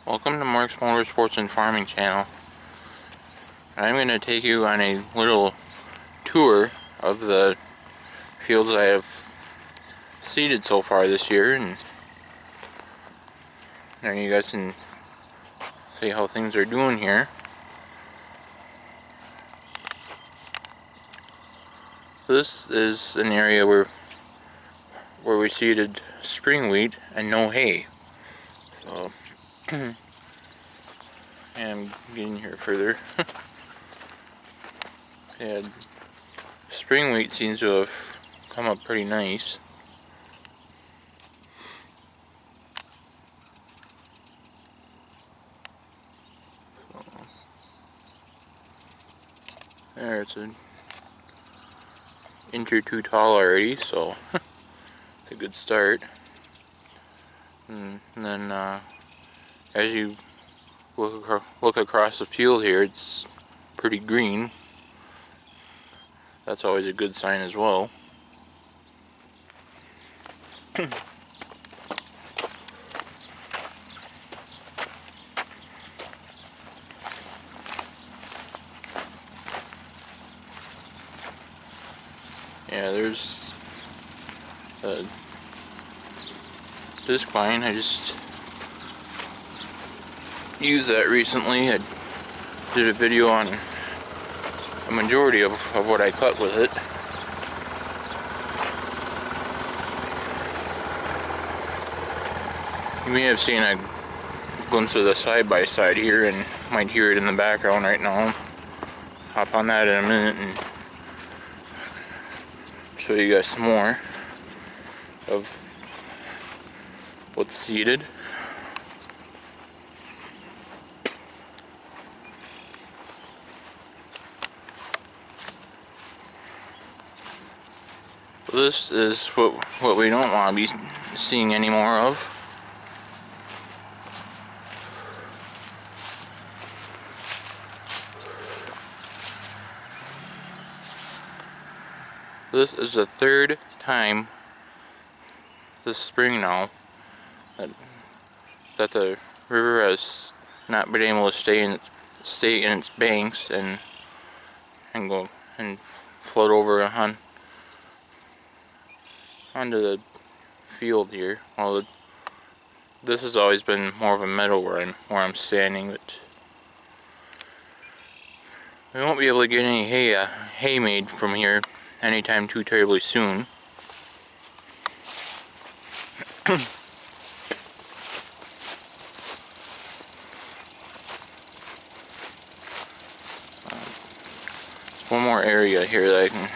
Welcome to Mark's Motorsports and Farming channel. I'm going to take you on a little tour of the fields I have seeded so far this year, and there you guys can see how things are doing here. This is an area where we seeded spring wheat and no hay. So and getting here further. Yeah, spring wheat seems to have come up pretty nice. So, there, it's an inch or two tall already, so it's a good start. And then as you look across the field here, it's pretty green. That's always a good sign as well. Yeah, there's disc vine. I just used that recently. I did a video on a majority of what I cut with it. You may have seen a glimpse of the side-by-side here and might hear it in the background right now. Hop on that in a minute and show you guys some more of what's seeded. This is what we don't want to be seeing any more of. This is the third time this spring now that the river has not been able to stay in its banks and go and float over onto the field here. Well, this has always been more of a meadow where I'm standing, but we won't be able to get any hay made from here anytime too terribly soon. One more area here that I can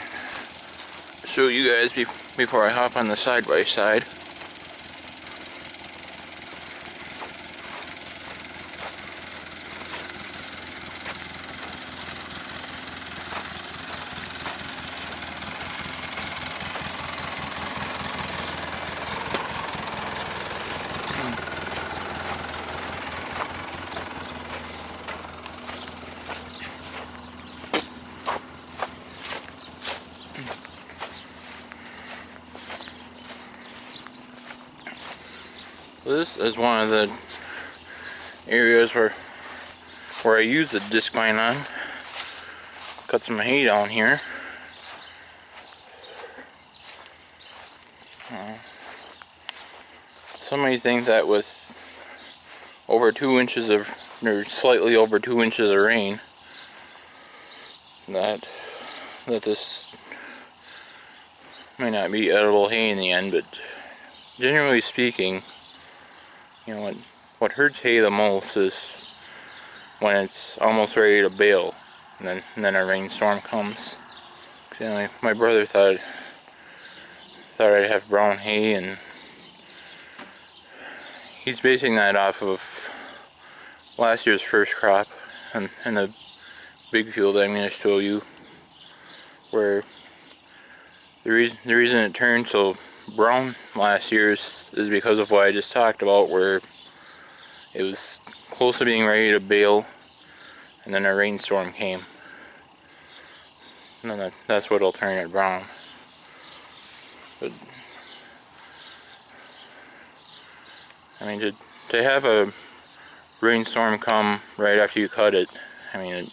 show you guys before I hop on the side-by-side. This is one of the areas where I use the disc vine on. Cut some hay down here. Somebody think that with over 2 inches of, or slightly over 2 inches of rain, that this may not be edible hay in the end, but generally speaking, you know, what hurts hay the most is when it's almost ready to bale, and then a rainstorm comes. You know, my brother thought I'd have brown hay, and he's basing that off of last year's first crop and the big field I'm going to show you, where the reason it turned so brown last year is because of what I just talked about, where it was close to being ready to bale and then a rainstorm came, and then that's what'll turn it brown. But I mean, to have a rainstorm come right after you cut it, I mean,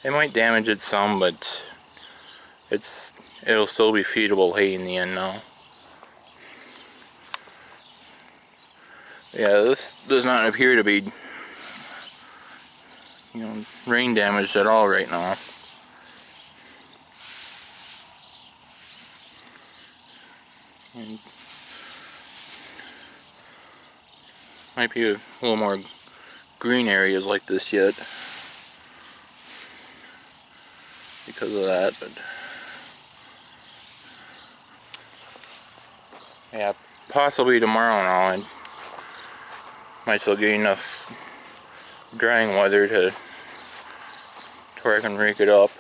it might damage it some, but it'll still be feedable hay in the end now. Yeah, this does not appear to be, rain damaged at all right now. And might be a little more green areas like this yet because of that, but yeah, possibly tomorrow now I might still get enough drying weather to where I can rake it up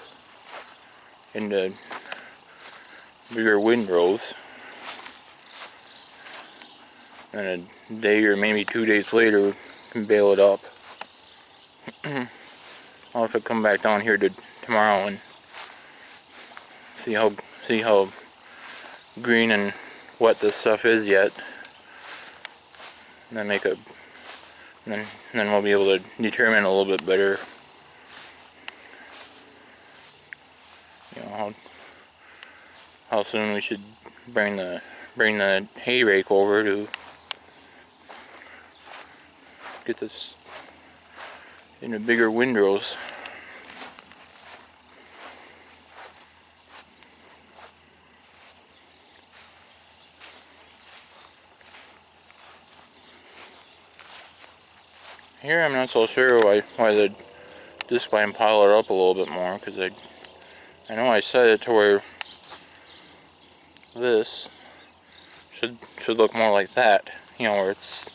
into bigger windrows, and a day or maybe 2 days later we can bale it up. I'll have to come back down here tomorrow and see how green and wet this stuff is yet, and then then we'll be able to determine a little bit better, how soon we should bring the hay rake over to get this into bigger windrows. Here I'm not so sure why the disc line pile it up a little bit more, because I know I set it to where this should look more like that, where it's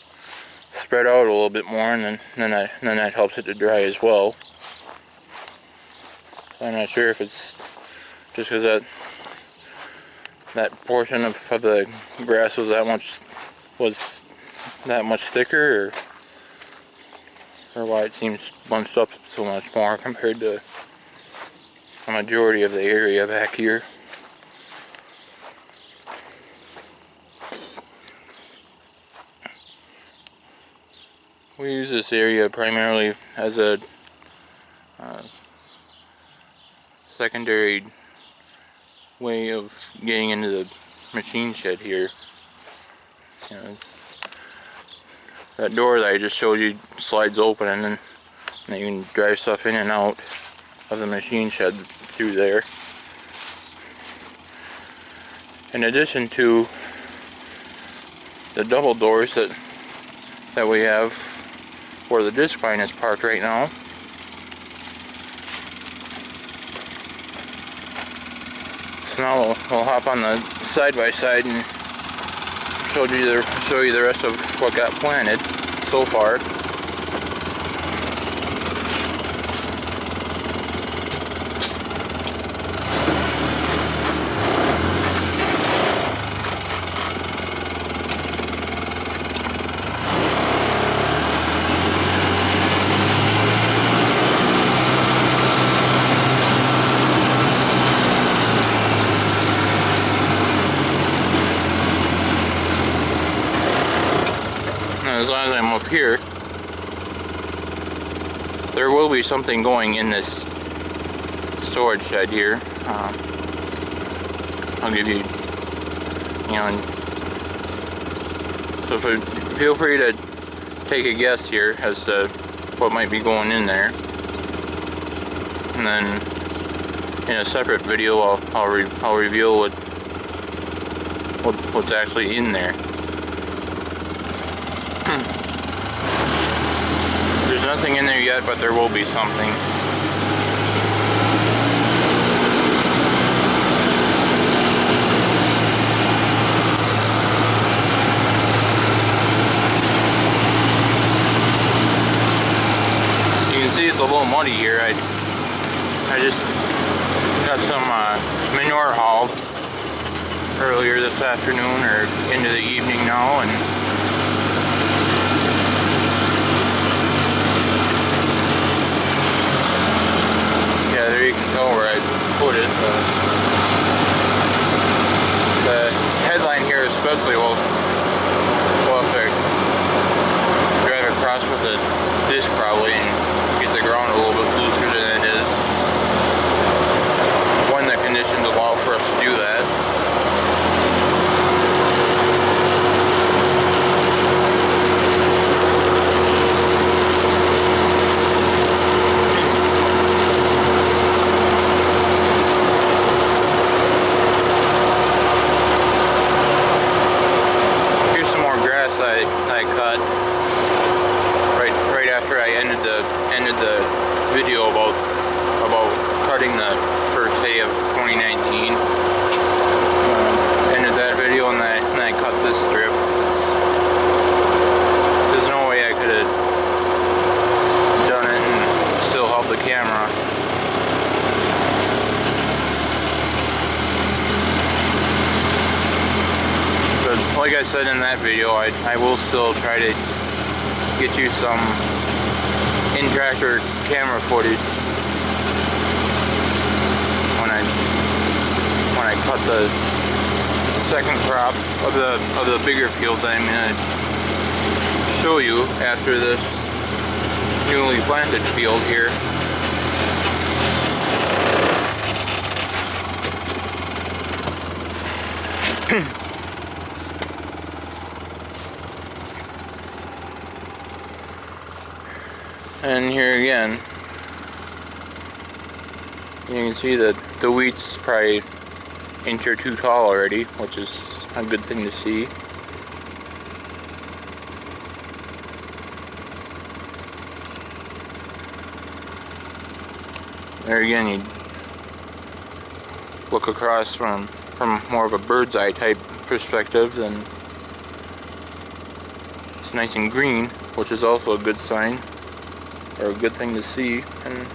spread out a little bit more, and then that helps it to dry as well. So I'm not sure if it's just because that portion of the grass was that much thicker, or why it seems bunched up so much more compared to the majority of the area back here. We use this area primarily as a secondary way of getting into the machine shed here. That door that I just showed you slides open, and then you can drive stuff in and out of the machine shed through there. In addition to the double doors that we have where the disc line is parked right now, so now we'll hop on the side by side and show you the rest of what got planted so far. As long as I'm up here, there will be something going in this storage shed here. I'll give you, so feel free to take a guess here as to what might be going in there, and then in a separate video I'll reveal what's actually in there. There's nothing in there yet, but there will be something. You can see it's a little muddy here. I just got some manure hauled earlier this afternoon, or into the evening now, and yeah, there you can tell where I put it. The headline here especially will have to drive across with it probably and get the ground a little bit looser than it is when the conditions allow for us to do that. I cut right after I ended the video about cutting the first day of 2019. Ended that video and then I cut this strip. There's no way I could have done it and still held the camera. Like I said in that video, I will still try to get you some in-tractor camera footage when I cut the second crop of the bigger field that I'm gonna show you after this newly planted field here. And here again, you can see that the wheat's probably an inch or two tall already, which is a good thing to see. There again, you look across from more of a bird's eye type perspective, and it's nice and green, which is also a good sign. Or a good thing to see. And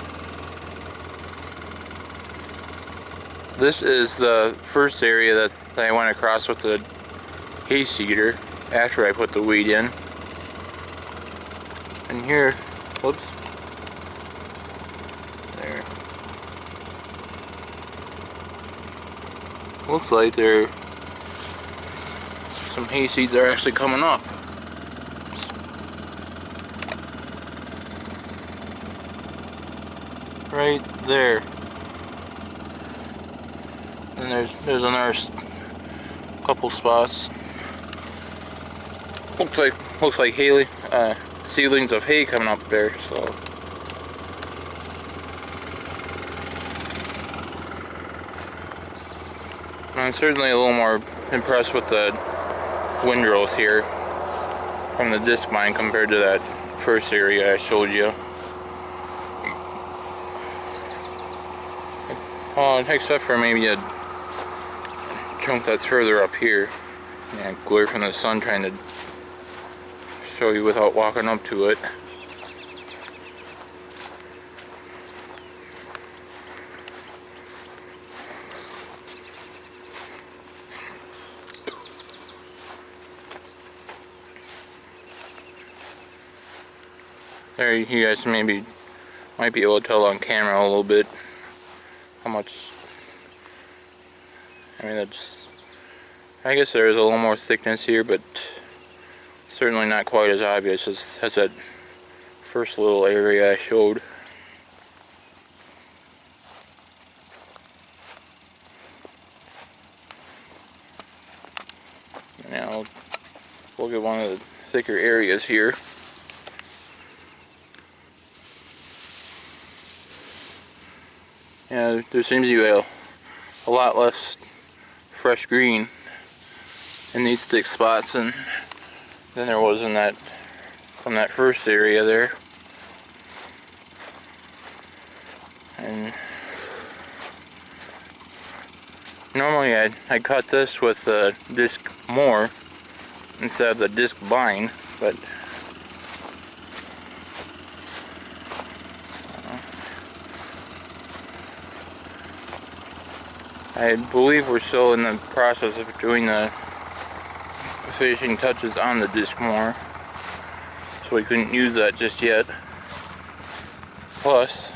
this is the first area that I went across with the hay seeder after I put the weed in. And here, whoops, there. Looks like some hay seeds are actually coming up. Right there, and there's another couple spots. Looks like hay, seedlings of hay coming up there. So I'm certainly a little more impressed with the windrows here from the disc mine compared to that first area I showed you. Except for maybe a chunk that's further up here. Yeah, glare from the sun trying to show you without walking up to it. There, you guys might be able to tell on camera a little bit how much. I mean, I guess there is a little more thickness here, but certainly not quite as obvious as that first little area I showed. Now, look at one of the thicker areas here. Yeah, there seems to be a lot less fresh green in these thick spots than there was in from that first area there. And normally I cut this with the disc more instead of the disc bind, but I believe we're still in the process of doing the finishing touches on the disc more, so we couldn't use that just yet. Plus,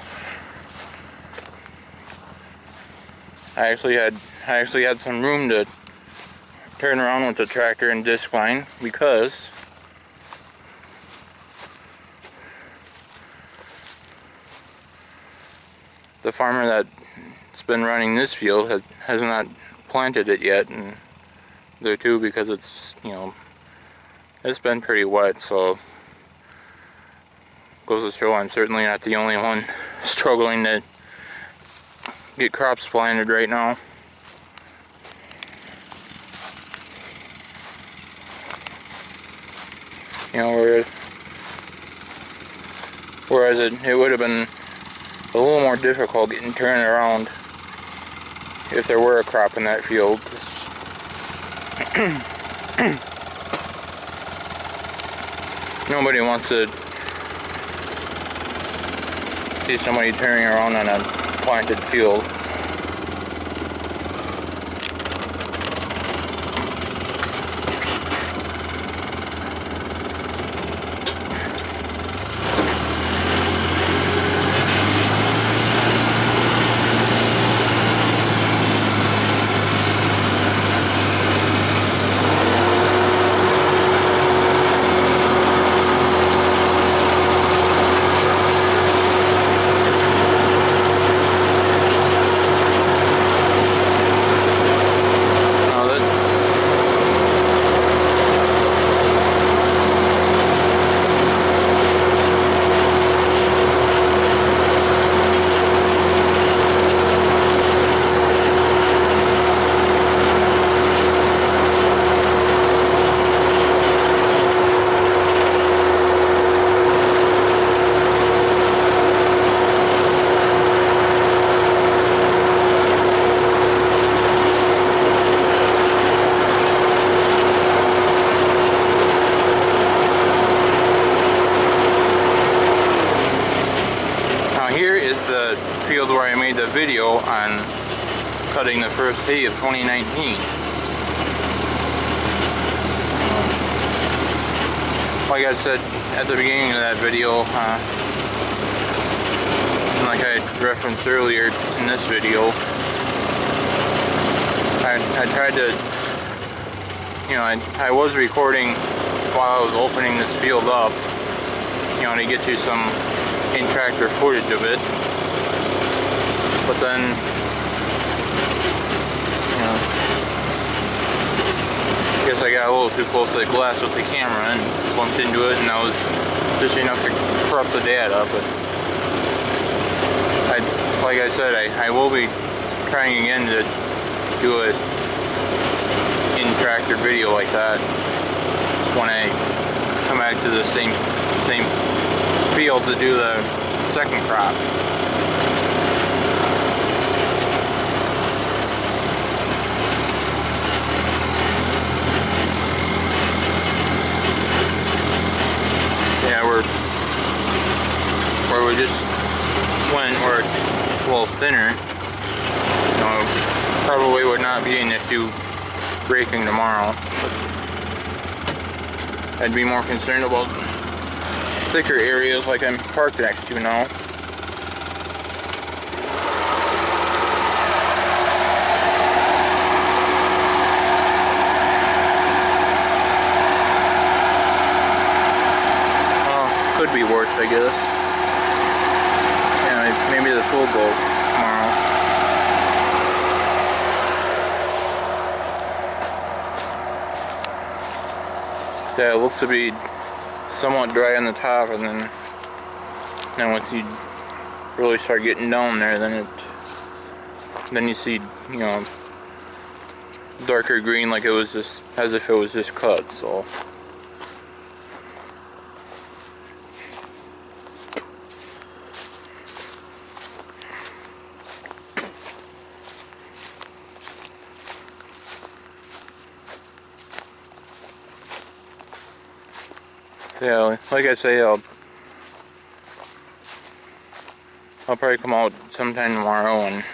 I actually had some room to turn around with the tractor and disc line, because the farmer that's been running this field has not planted it yet, and there too because it's, you know, it's been pretty wet, so goes to show I'm certainly not the only one struggling to get crops planted right now. You know, whereas it would have been a little more difficult getting turned around if there were a crop in that field. Nobody wants to see somebody turning around on a planted field. Field where I made the video on cutting the first hay of 2019. Like I said at the beginning of that video, and like I referenced earlier in this video, I tried to, you know, I was recording while I was opening this field up, you know, to get you some in-tractor footage of it. But then, you know, I guess I got a little too close to the glass with the camera and bumped into it, and that was just enough to corrupt the data. But like I said, I will be trying again to do an in-tractor video like that when I come back to the same field to do the second crop. Yeah, where we just went, where it's a little thinner, you know, probably would not be an issue breaking tomorrow. I'd be more concerned about thicker areas like I'm parked next to now. Could be worse, I guess. Yeah, maybe this will go tomorrow. Yeah, it looks to be somewhat dry on the top, and then once you really start getting down there, then you see, you know, darker green, like it was just as if it was just cut. So. Yeah, like I say, I'll probably come out sometime tomorrow and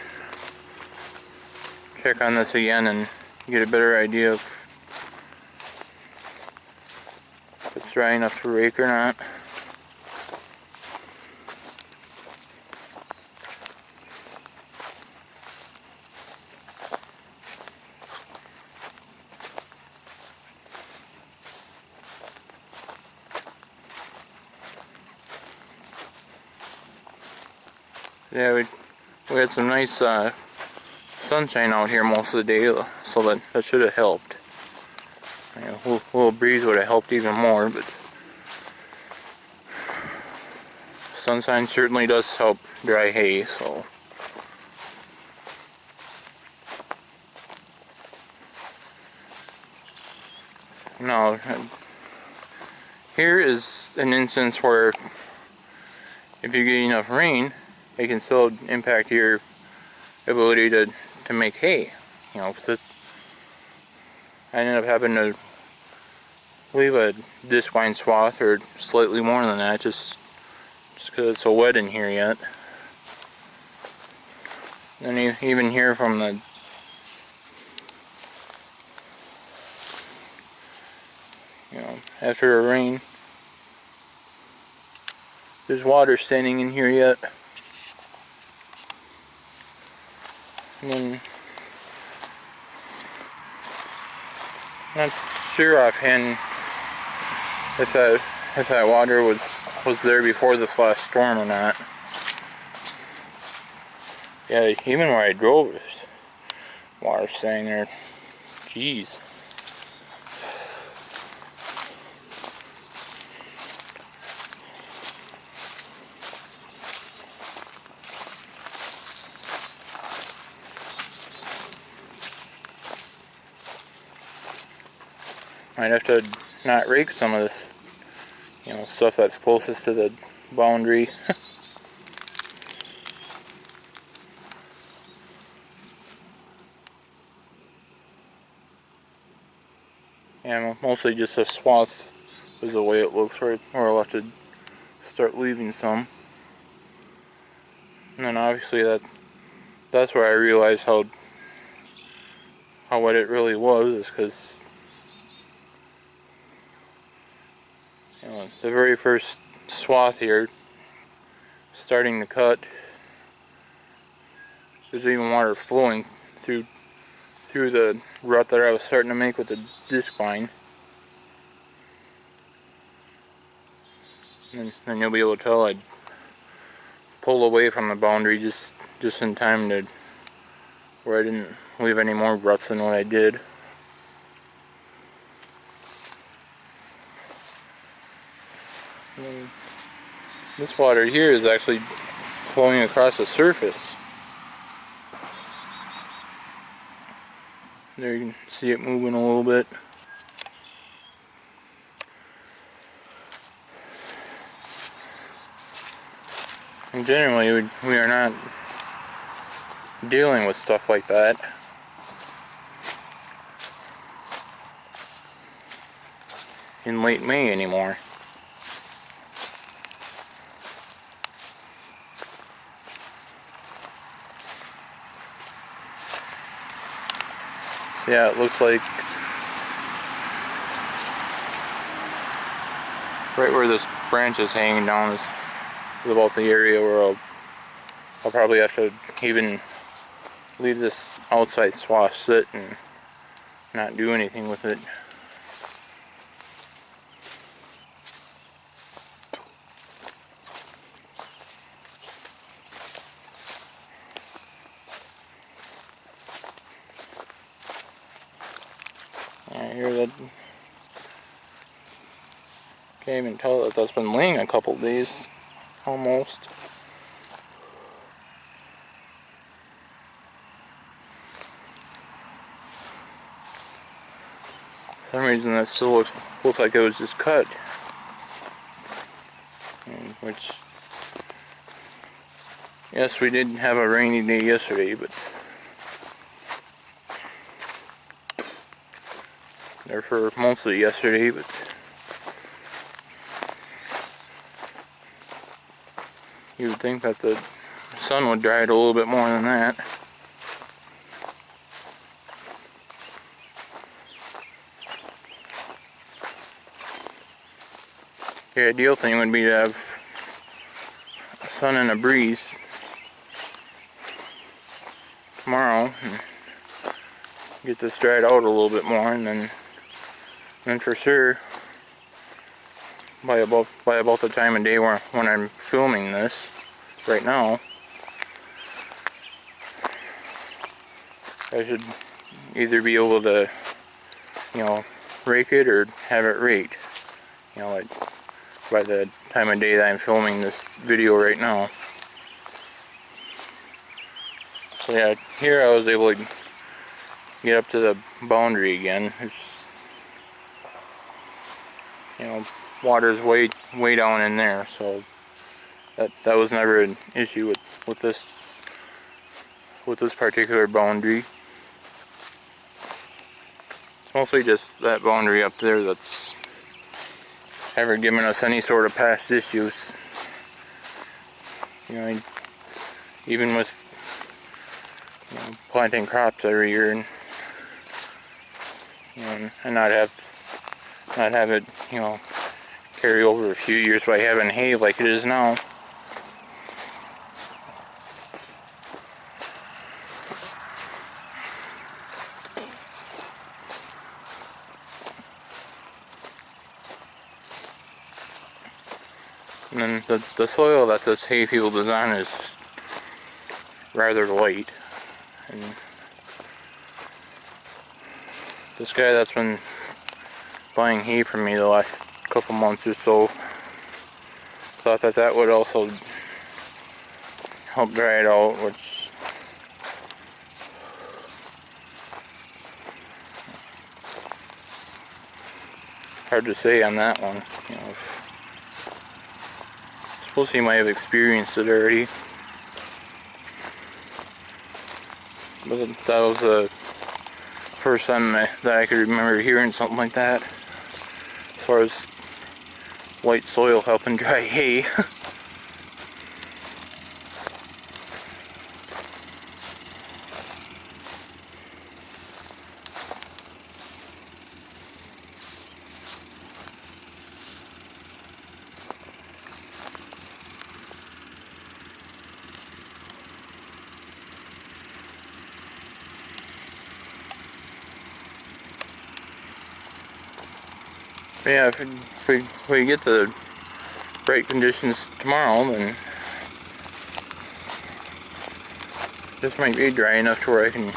check on this again and get a better idea of if it's dry enough to rake or not. Yeah, we had some nice sunshine out here most of the day, so that should have helped. You know, a little breeze would have helped even more, but sunshine certainly does help dry hay, so. Now, here is an instance where if you get enough rain, it can still impact your ability to make hay. You know, I ended up having to leave a disc wine swath, or slightly more than that, just because it's so wet in here yet. And you even hear from the after a rain, there's water standing in here yet. And then, not sure offhand if that water was there before this last storm or not. Yeah, even where I drove, there's water standing there. Jeez. Might have to not rake some of this, stuff that's closest to the boundary. Yeah, mostly just a swath is the way it looks, where I'll have to start leaving some. And then obviously that's where I realized how wet it really was, is because the very first swath here, starting to cut, there's even water flowing through the rut that I was starting to make with the disc vine. And then you'll be able to tell I pulled away from the boundary just in time to where I didn't leave any more ruts than what I did. And this water here is actually flowing across the surface. There you can see it moving a little bit. And generally we are not dealing with stuff like that in late May anymore. So yeah, it looks like right where this branch is hanging down is about the area where I'll probably have to even leave this outside swath sit and not do anything with it. I hear that. Can't even tell that that's been laying a couple days, almost. For some reason that still looks like it was just cut. Which, yes, we did have a rainy day yesterday, but or for mostly yesterday, but you would think that the sun would dry it a little bit more than that. The ideal thing would be to have sun and a breeze tomorrow and get this dried out a little bit more, and then for sure by about the time of day when I'm filming this right now, I should either be able to, you know, rake it or have it raked, you know, like by the time of day that I'm filming this video right now. So yeah, here I was able to get up to the boundary again. It's, you know, water's way down in there, so that was never an issue with this particular boundary. It's mostly just that boundary up there that's ever given us any sort of past issues. You know, even with, you know, planting crops every year, and you know, and not have it, you know, carry over a few years by having hay like it is now. And then the soil that this hayfield is on is rather light. And this guy that's been buying hay from me the last couple months or so thought that would also help dry it out, which hard to say on that one. You know, I suppose he might have experienced it already, but that was the first time that I could remember hearing something like that, as far as light soil helping dry hay. Yeah, if we get the right conditions tomorrow, then this might be dry enough to where I can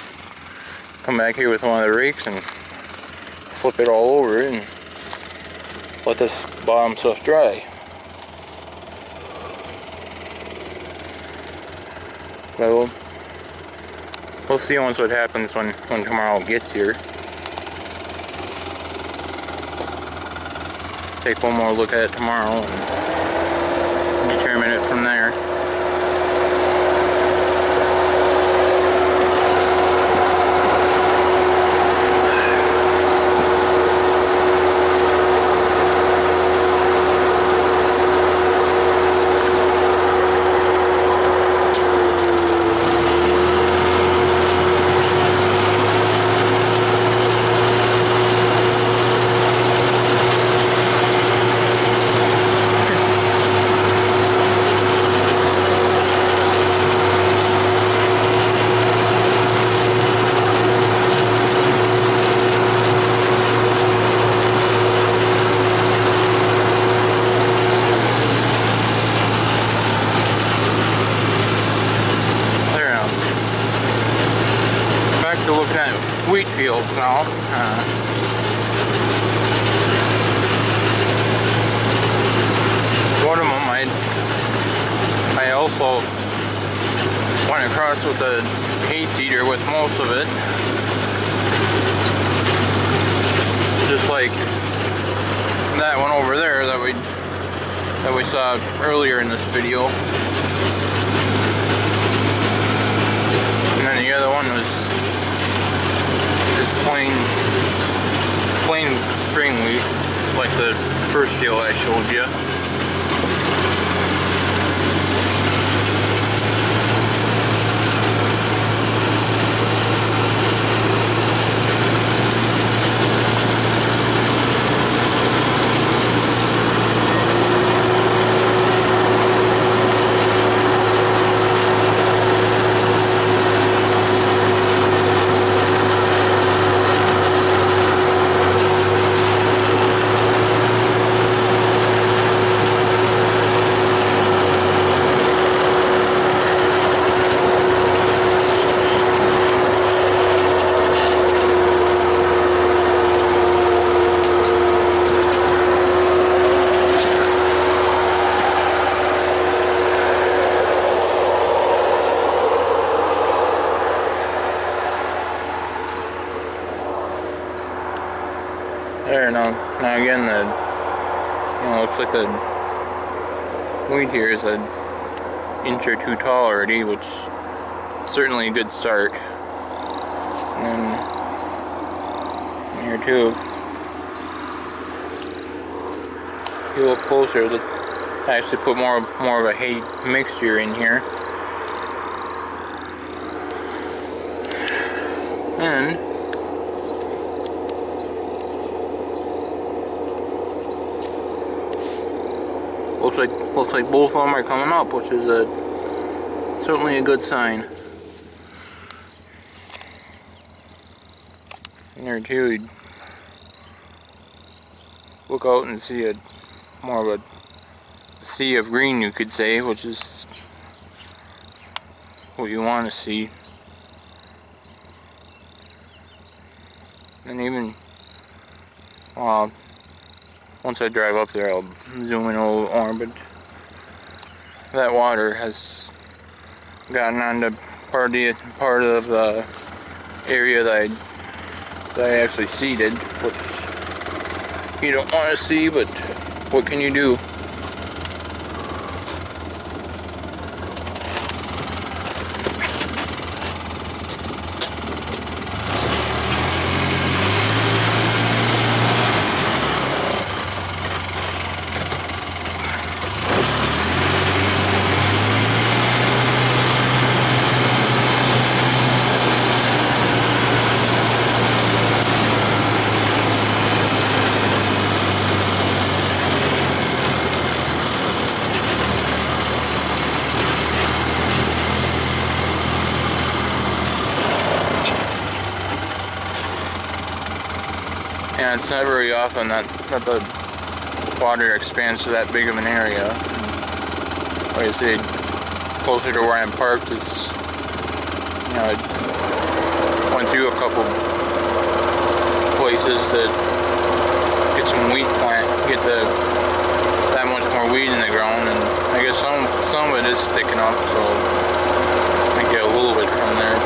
come back here with one of the rakes and flip it all over and let this bottom stuff dry. But we'll see once what happens when tomorrow gets here. Take one more look at it tomorrow and determine it from there. Looking at wheat fields now. One of them I also went across with the hay seeder with most of it, just like that one over there that we saw earlier in this video. And then the other one was just plain string wheat, like the first field I showed you. Now again, looks like the weed here is an inch or two tall already, which is certainly a good start. And here too, if you look closer, I actually put more of a hay mixture in here. And looks like both of them are coming up, which is certainly a good sign. And there too, you'd look out and see more of a sea of green, you could say, which is what you want to see. And even once I drive up there, I'll zoom in a little more, but that water has gotten onto part of the area that I actually seeded, which you don't want to see, but what can you do? Yeah, it's not very often that the water expands to that big of an area. Like I said, closer to where I'm parked is, I went through a couple places that get some wheat plant, get that much more weed in the ground, and I guess some of it is sticking up, so I get a little bit from there.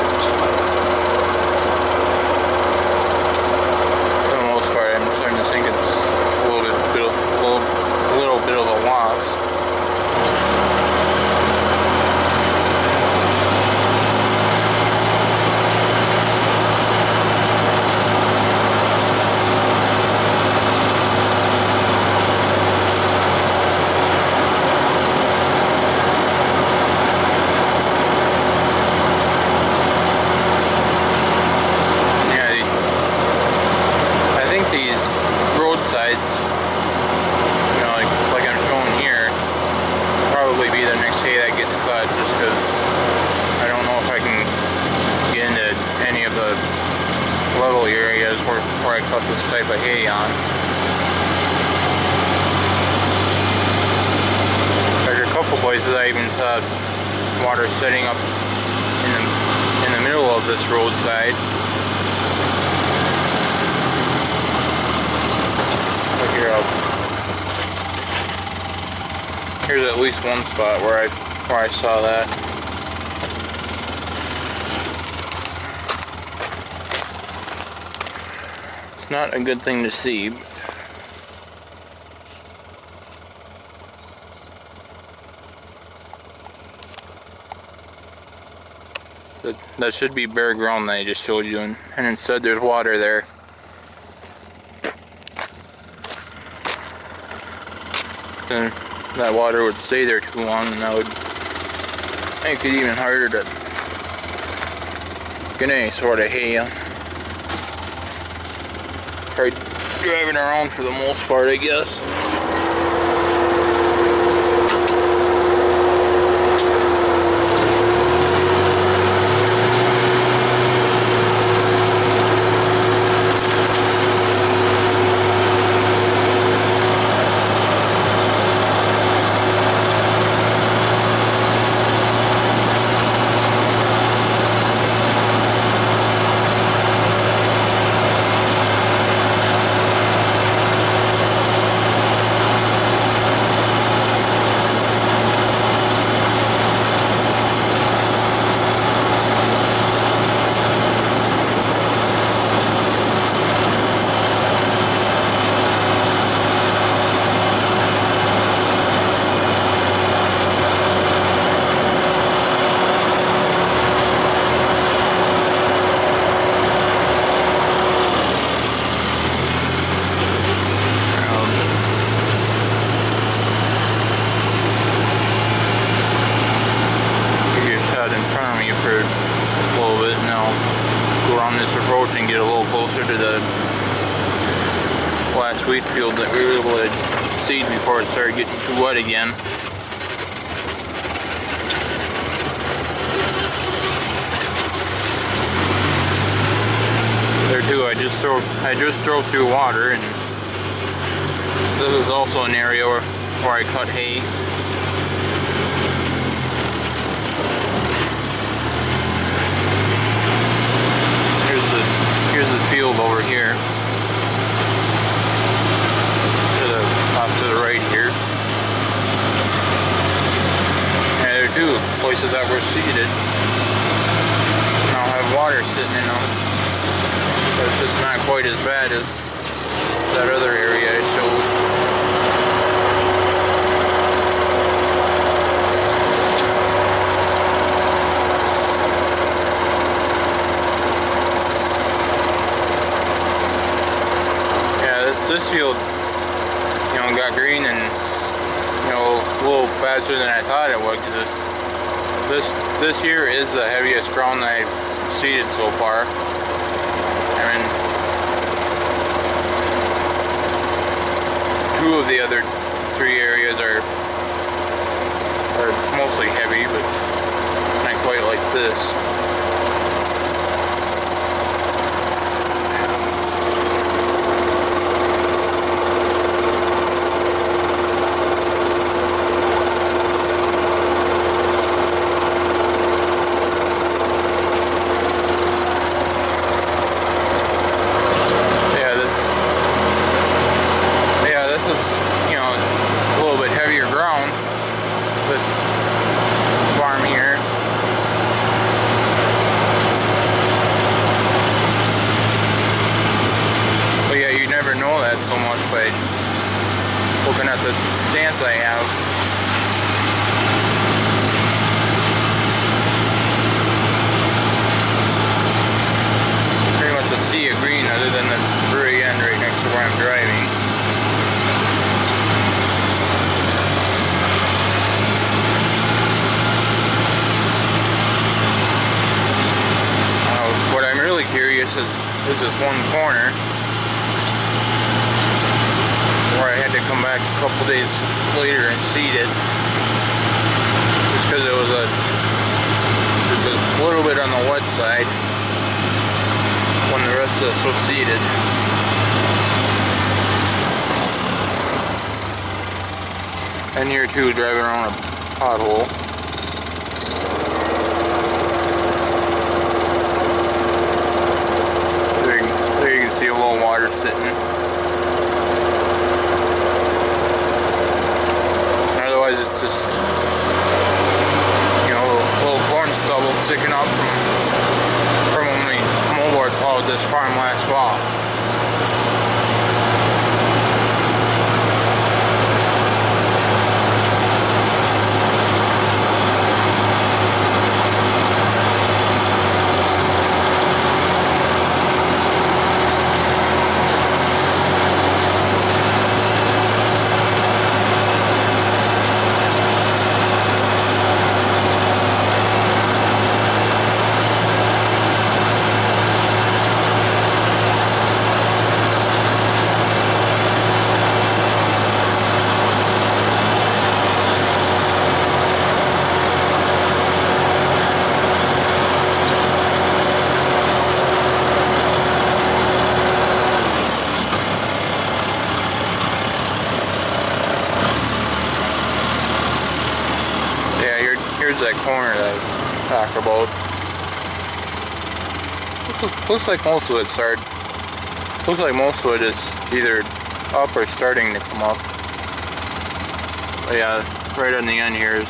Bit of a loss. Yeah, I think these roadsides, like I'm showing here, probably be the next hay that gets cut, just because I don't know if I can get into any of the level areas where I cut this type of hay on. There's a couple places I even saw water setting up in the middle of this roadside. Look here, here's at least one spot where I saw that. It's not a good thing to see. That should be bare ground that I just showed you, and instead there's water there. And that water would stay there too long, and that would make it even harder to get any sort of hay. Try driving around for the most part, I guess. in front of me for a little bit, and I'll go around this approach and get a little closer to the last wheat field that we were able to seed before it started getting too wet again. There too, I just drove through water, and this is also an area where I cut hay. Here's the field over here. Off to the right here. And there are two places that were seeded. Now have water sitting in them. But it's just not quite as bad as that other area I showed. This field, you know, got green and, you know, a little faster than I thought it would. This year is the heaviest ground that I've seeded so far. I mean, two of the other three areas are mostly heavy, but not quite like this. So much by looking at the stance I have. Pretty much a sea of green other than the very end right next to where I'm driving. What I'm really curious is this one corner where I had to come back a couple days later and seed it, just because it was just a little bit on the wet side when the rest of it was seeded. And here too, driving around a pothole. There you can see a little water sitting. It's just, you know, a little corn stubble sticking up from when we moldboard plowed this farm last fall. Here's that corner that I talked about. Looks like most of it started. Looks like most of it is either up or starting to come up. But yeah, right on the end here is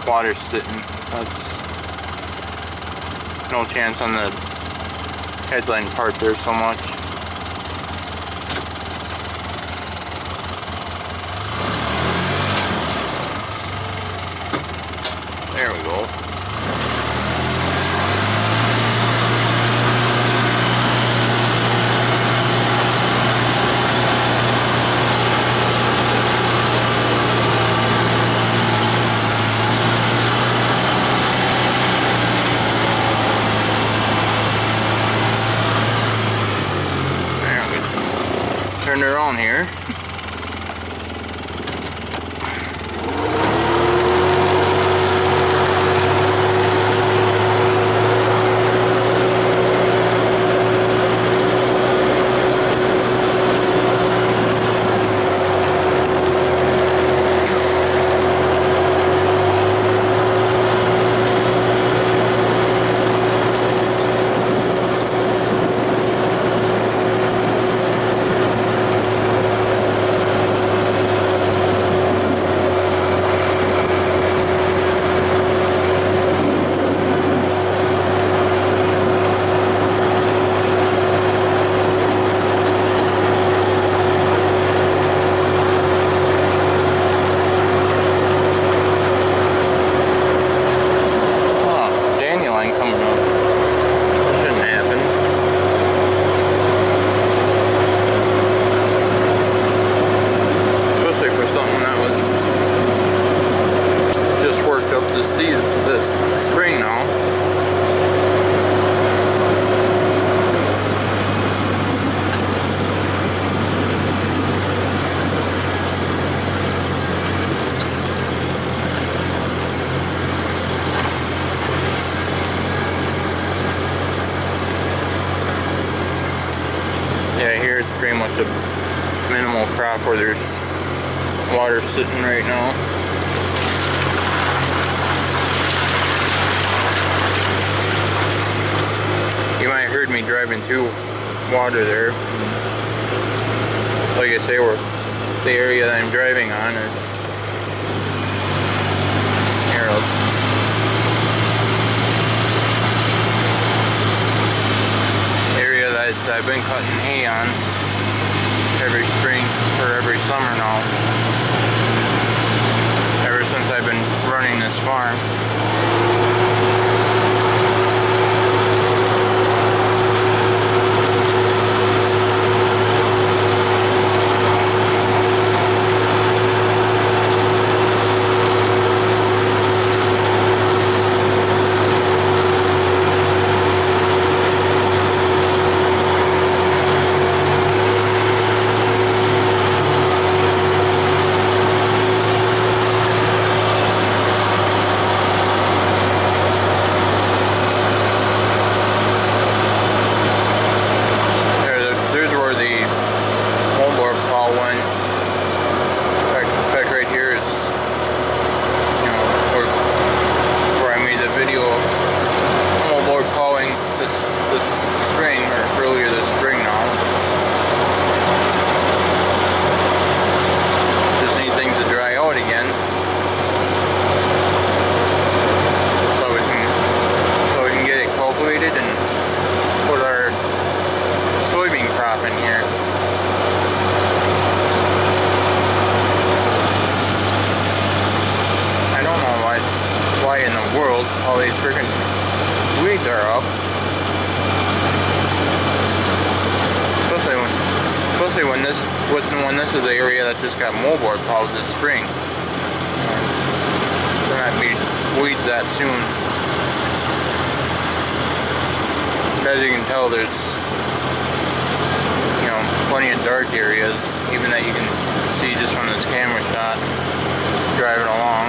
water sitting. That's no chance on the headline part there so much. There we go. down here. This spring now. Yeah, here it's pretty much a minimal crop where there's water sitting right now. You might have heard me driving through water there. Like I say, the area that I'm driving on is area that I've been cutting hay on every spring or every summer now. Ever since I've been running this farm. All these freaking weeds are up. Especially when this is an area that just got moldboard plowed this spring. There might be weeds that soon. As you can tell, there's plenty of dark areas, even that you can see just from this camera shot driving along.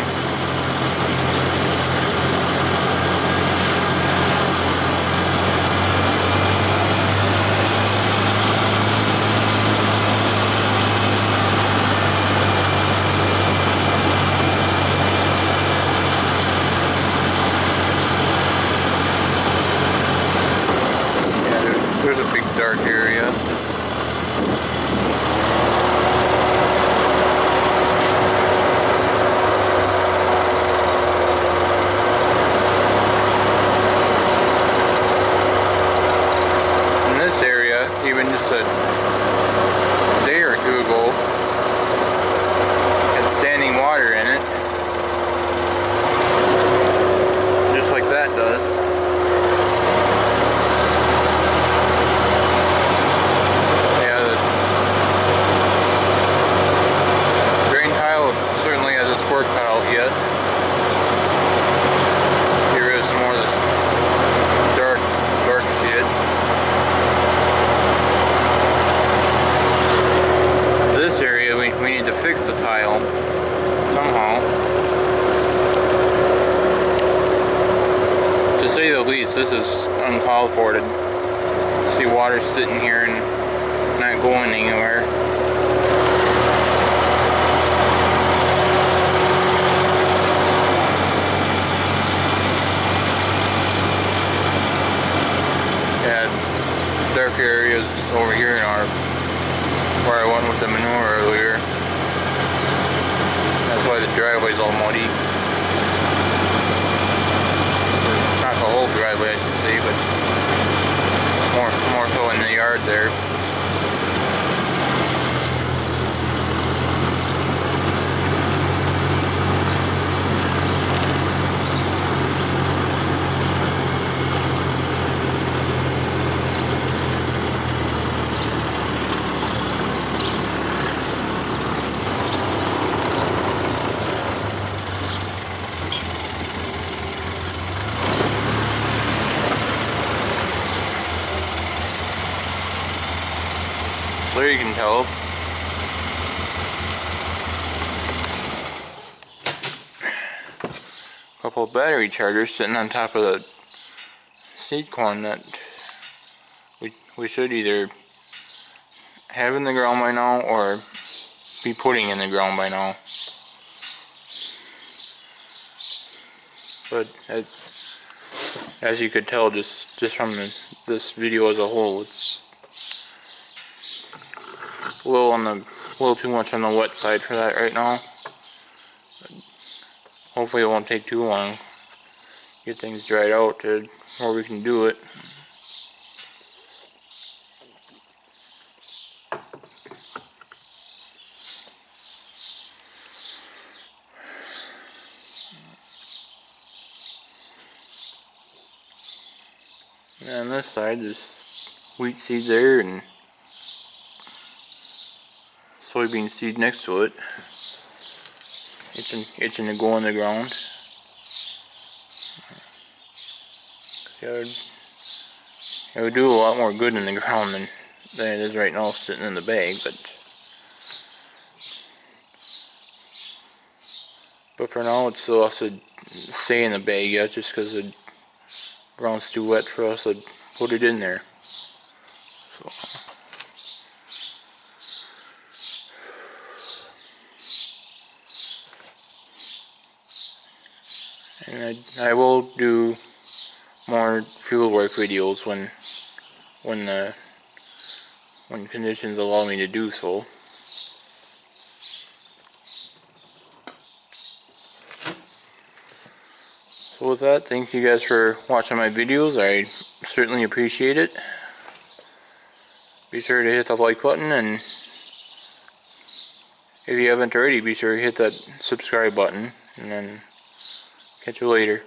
There's a big dark area. this is uncalled for to see water sitting here and not going anywhere. Yeah, dark areas over here in our where I went with the manure earlier. That's why the driveway's all muddy. Not the whole driveway, I should say, but more so in the yard there. So there you can tell. A couple of battery chargers sitting on top of the seed corn that we should either have in the ground by now or be putting in the ground by now. But as you could tell just from this video as a whole, it's a little too much on the wet side for that right now. Hopefully it won't take too long to get things dried out to where we can do it. And on this side, there's wheat seed there and soybean seed next to it. Itching to go in the ground. It would do a lot more good in the ground than it is right now sitting in the bag, but for now it still has to stay in the bag yet, just because the ground's too wet for us to put it in there. So. And I will do more field work videos when conditions allow me to do so. So with that, thank you guys for watching my videos. I certainly appreciate it. Be sure to hit the like button, and if you haven't already, be sure to hit that subscribe button, and then catch you later.